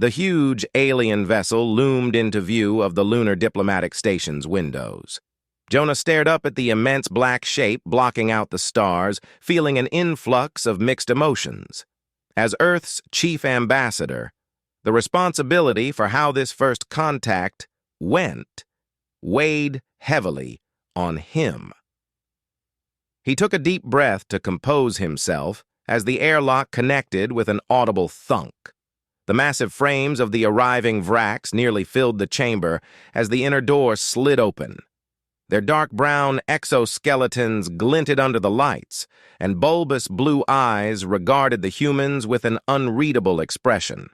The huge alien vessel loomed into view of the lunar diplomatic station's windows. Jonah stared up at the immense black shape blocking out the stars, feeling an influx of mixed emotions. As Earth's chief ambassador, the responsibility for how this first contact went weighed heavily on him. He took a deep breath to compose himself as the airlock connected with an audible thunk. The massive frames of the arriving Vracs nearly filled the chamber as the inner door slid open. Their dark brown exoskeletons glinted under the lights, and bulbous blue eyes regarded the humans with an unreadable expression.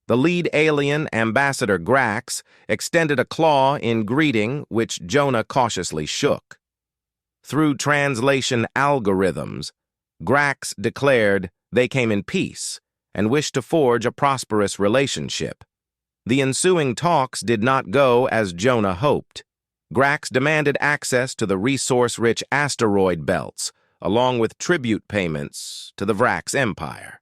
The lead alien, Ambassador Grax, extended a claw in greeting, which Jonah cautiously shook. Through translation algorithms, Grax declared they came in peace and wished to forge a prosperous relationship. The ensuing talks did not go as Jonah hoped. Grax demanded access to the resource-rich asteroid belts, along with tribute payments to the Vrax Empire.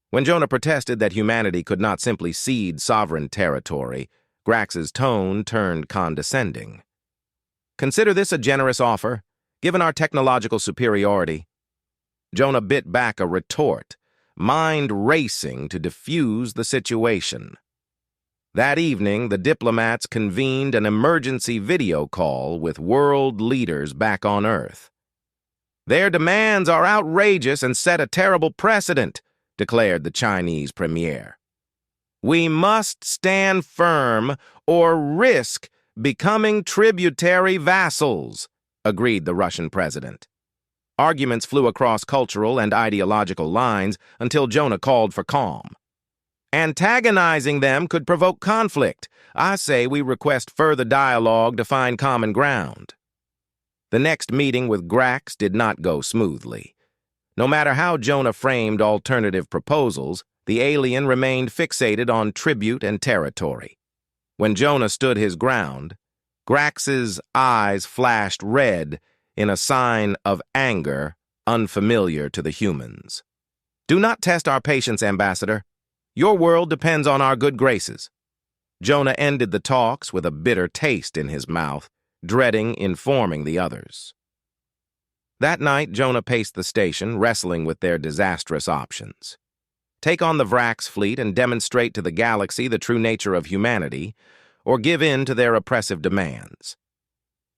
When Jonah protested that humanity could not simply cede sovereign territory, Grax's tone turned condescending. "Consider this a generous offer, given our technological superiority." Jonah bit back a retort, mind racing to defuse the situation. That evening, the diplomats convened an emergency video call with world leaders back on Earth. "Their demands are outrageous and set a terrible precedent," declared the Chinese premier. "We must stand firm or risk becoming tributary vassals," agreed the Russian president. Arguments flew across cultural and ideological lines until Jonah called for calm. "Antagonizing them could provoke conflict. I say we request further dialogue to find common ground." The next meeting with Grax did not go smoothly. No matter how Jonah framed alternative proposals, the alien remained fixated on tribute and territory. When Jonah stood his ground, Grax's eyes flashed red in a sign of anger unfamiliar to the humans. "Do not test our patience, Ambassador. Your world depends on our good graces." Jonah ended the talks with a bitter taste in his mouth, dreading informing the others. That night, Jonah paced the station, wrestling with their disastrous options. Take on the Vrax fleet and demonstrate to the galaxy the true nature of humanity, or give in to their oppressive demands.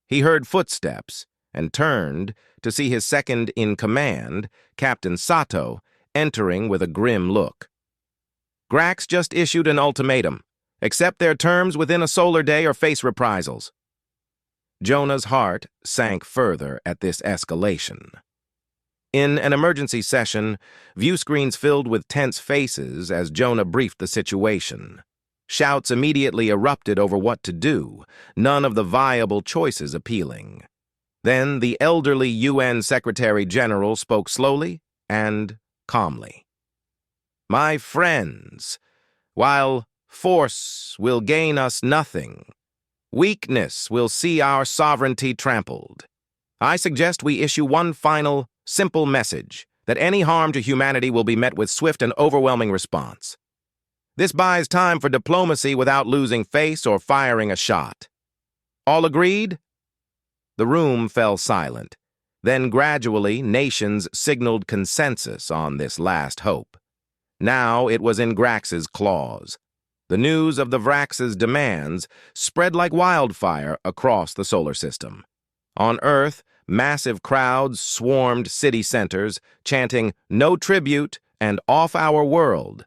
He heard footsteps and turned to see his second-in-command, Captain Sato, entering with a grim look. "Grax just issued an ultimatum. Accept their terms within a solar day or face reprisals." Jonah's heart sank further at this escalation. In an emergency session, view screens filled with tense faces as Jonah briefed the situation. Shouts immediately erupted over what to do, none of the viable choices appealing. Then the elderly UN Secretary-General spoke slowly and calmly. "My friends, while force will gain us nothing, weakness will see our sovereignty trampled. I suggest we issue one final, simple message, that any harm to humanity will be met with swift and overwhelming response. This buys time for diplomacy without losing face or firing a shot. All agreed?" The room fell silent. Then gradually, nations signaled consensus on this last hope. Now it was in Grax's claws. The news of the Vrax's demands spread like wildfire across the solar system. On Earth, massive crowds swarmed city centers, chanting, "No tribute" and "Off our world."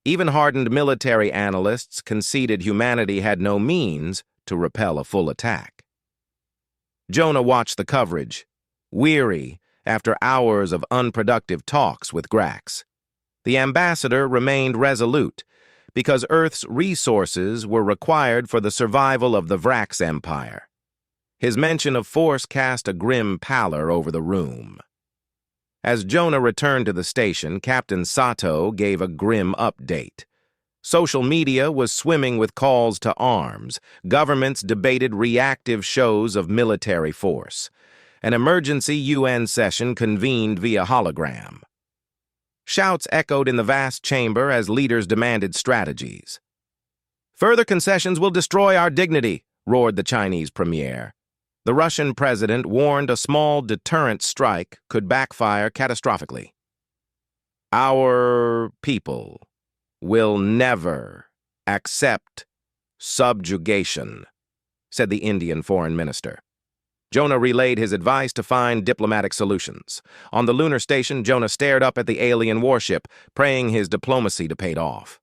Even hardened military analysts conceded humanity had no means to repel a full attack. Jonah watched the coverage, weary after hours of unproductive talks with Grax. The ambassador remained resolute, because Earth's resources were required for the survival of the Vrax Empire. His mention of force cast a grim pallor over the room. As Jonah returned to the station, Captain Sato gave a grim update. Social media was swimming with calls to arms. Governments debated reactive shows of military force. An emergency UN session convened via hologram. Shouts echoed in the vast chamber as leaders demanded strategies. "Further concessions will destroy our dignity," roared the Chinese premier. The Russian president warned a small deterrent strike could backfire catastrophically. "Our people will never accept subjugation," said the Indian foreign minister. Jonah relayed his advice to find diplomatic solutions. On the lunar station, Jonah stared up at the alien warship, praying his diplomacy to pay off.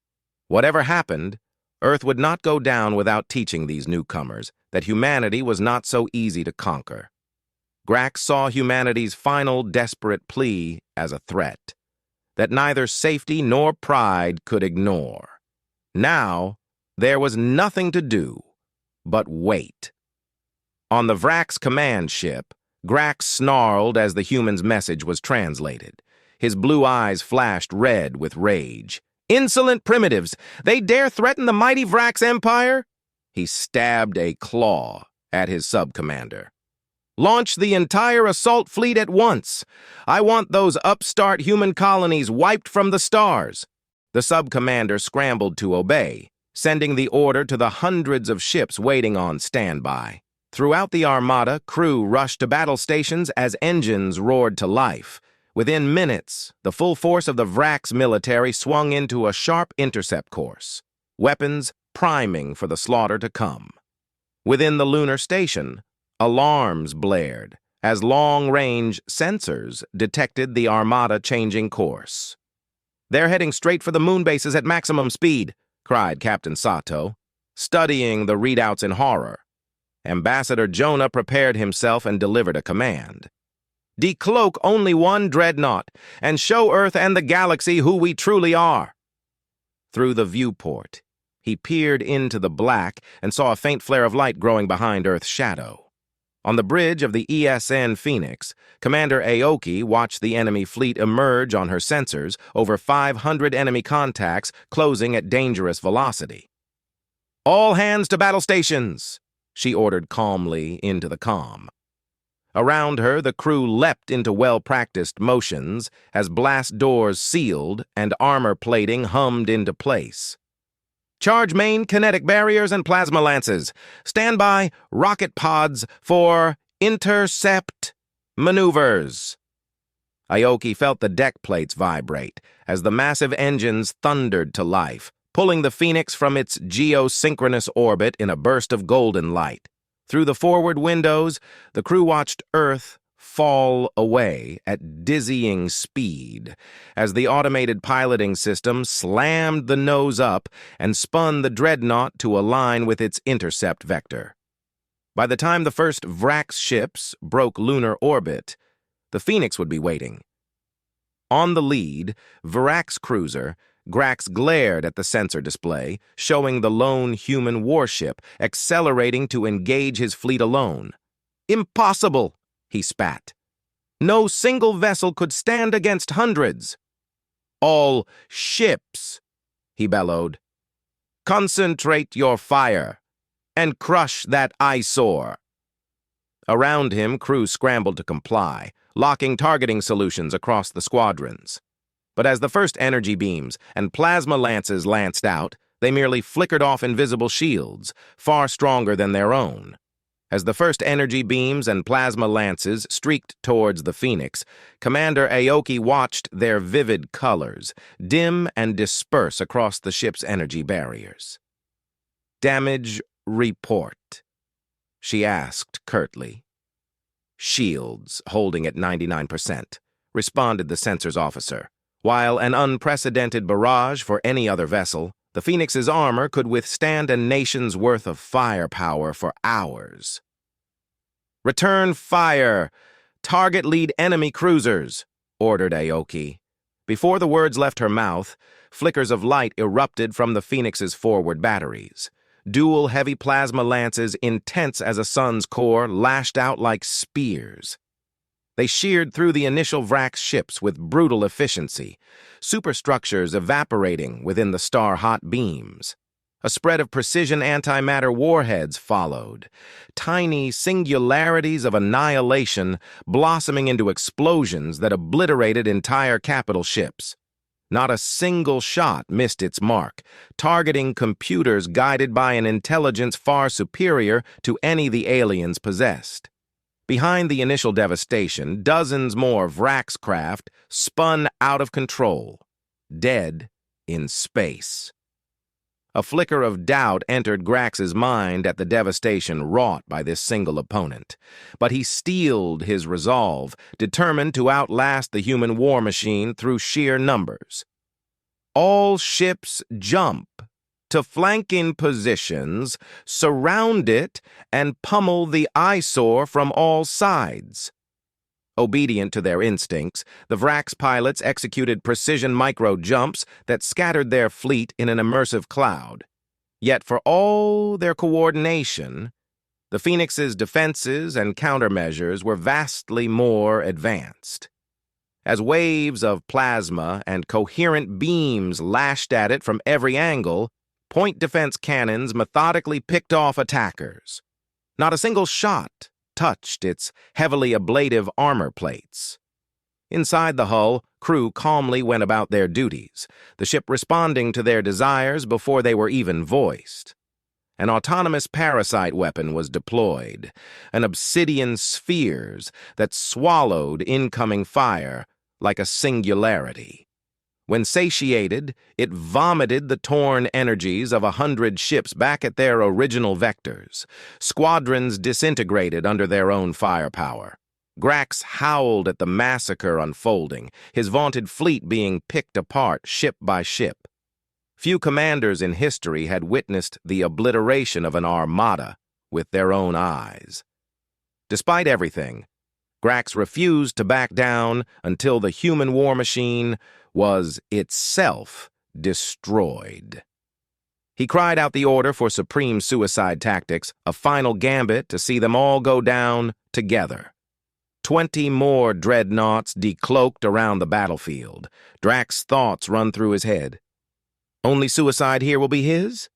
Whatever happened, Earth would not go down without teaching these newcomers that humanity was not so easy to conquer. Grax saw humanity's final desperate plea as a threat that neither safety nor pride could ignore. Now, there was nothing to do but wait. On the Vrax command ship, Grax snarled as the human's message was translated. His blue eyes flashed red with rage. "Insolent primitives! They dare threaten the mighty Vrax Empire?" He stabbed a claw at his sub-commander. "Launch the entire assault fleet at once. I want those upstart human colonies wiped from the stars." The sub-commander scrambled to obey, sending the order to the hundreds of ships waiting on standby. Throughout the armada, crew rushed to battle stations as engines roared to life. Within minutes, the full force of the Vrax military swung into a sharp intercept course, weapons priming for the slaughter to come. Within the lunar station, alarms blared as long-range sensors detected the armada changing course. "They're heading straight for the moon bases at maximum speed," cried Captain Sato, studying the readouts in horror. Ambassador Jonah prepared himself and delivered a command. "Decloak only one dreadnought, and show Earth and the galaxy who we truly are." Through the viewport, he peered into the black and saw a faint flare of light growing behind Earth's shadow. On the bridge of the ESN Phoenix, Commander Aoki watched the enemy fleet emerge on her sensors, over 500 enemy contacts closing at dangerous velocity. "All hands to battle stations," she ordered calmly into the comm. Around her, the crew leapt into well-practiced motions as blast doors sealed and armor plating hummed into place. "Charge main kinetic barriers and plasma lances. Stand by rocket pods for intercept maneuvers." Aoki felt the deck plates vibrate as the massive engines thundered to life, pulling the Phoenix from its geosynchronous orbit in a burst of golden light. Through the forward windows, the crew watched Earth fall away at dizzying speed as the automated piloting system slammed the nose up and spun the dreadnought to align with its intercept vector. By the time the first Vrax ships broke lunar orbit, the Phoenix would be waiting. On the lead, Vrax cruiser, Grax glared at the sensor display, showing the lone human warship accelerating to engage his fleet alone. "Impossible!" he spat. "No single vessel could stand against hundreds." "All ships," he bellowed. "Concentrate your fire and crush that eyesore." Around him, crews scrambled to comply, locking targeting solutions across the squadrons. But as the first energy beams and plasma lances lanced out, they merely flickered off invisible shields, far stronger than their own. As the first energy beams and plasma lances streaked towards the Phoenix, Commander Aoki watched their vivid colors dim and disperse across the ship's energy barriers. "Damage report," she asked curtly. "Shields holding at 99%, responded the sensors officer. While an unprecedented barrage for any other vessel, the Phoenix's armor could withstand a nation's worth of firepower for hours. "Return fire! Target lead enemy cruisers," ordered Aoki. Before the words left her mouth, flickers of light erupted from the Phoenix's forward batteries. Dual heavy plasma lances, intense as a sun's core, lashed out like spears. They sheared through the initial Vrax ships with brutal efficiency, superstructures evaporating within the star-hot beams. A spread of precision antimatter warheads followed, tiny singularities of annihilation blossoming into explosions that obliterated entire capital ships. Not a single shot missed its mark, targeting computers guided by an intelligence far superior to any the aliens possessed. Behind the initial devastation, dozens more Vrax craft spun out of control, dead in space. A flicker of doubt entered Grax's mind at the devastation wrought by this single opponent, but he steeled his resolve, determined to outlast the human war machine through sheer numbers. All ships jump to flanking positions, surround it, and pummel the eyesore from all sides. Obedient to their instincts, the Vrax pilots executed precision micro-jumps that scattered their fleet in an immersive cloud. Yet for all their coordination, the Phoenix's defenses and countermeasures were vastly more advanced. As waves of plasma and coherent beams lashed at it from every angle, point defense cannons methodically picked off attackers. Not a single shot touched its heavily ablative armor plates. Inside the hull, crew calmly went about their duties, the ship responding to their desires before they were even voiced. An autonomous parasite weapon was deployed, an obsidian spheres that swallowed incoming fire like a singularity. When satiated, it vomited the torn energies of 100 ships back at their original vectors. Squadrons disintegrated under their own firepower. Grax howled at the massacre unfolding, his vaunted fleet being picked apart ship by ship. Few commanders in history had witnessed the obliteration of an armada with their own eyes. Despite everything, Grax refused to back down until the human war machine was itself destroyed. He cried out the order for supreme suicide tactics, a final gambit to see them all go down together. 20 more dreadnoughts decloaked around the battlefield. Drax's thoughts run through his head. Only suicide here will be his?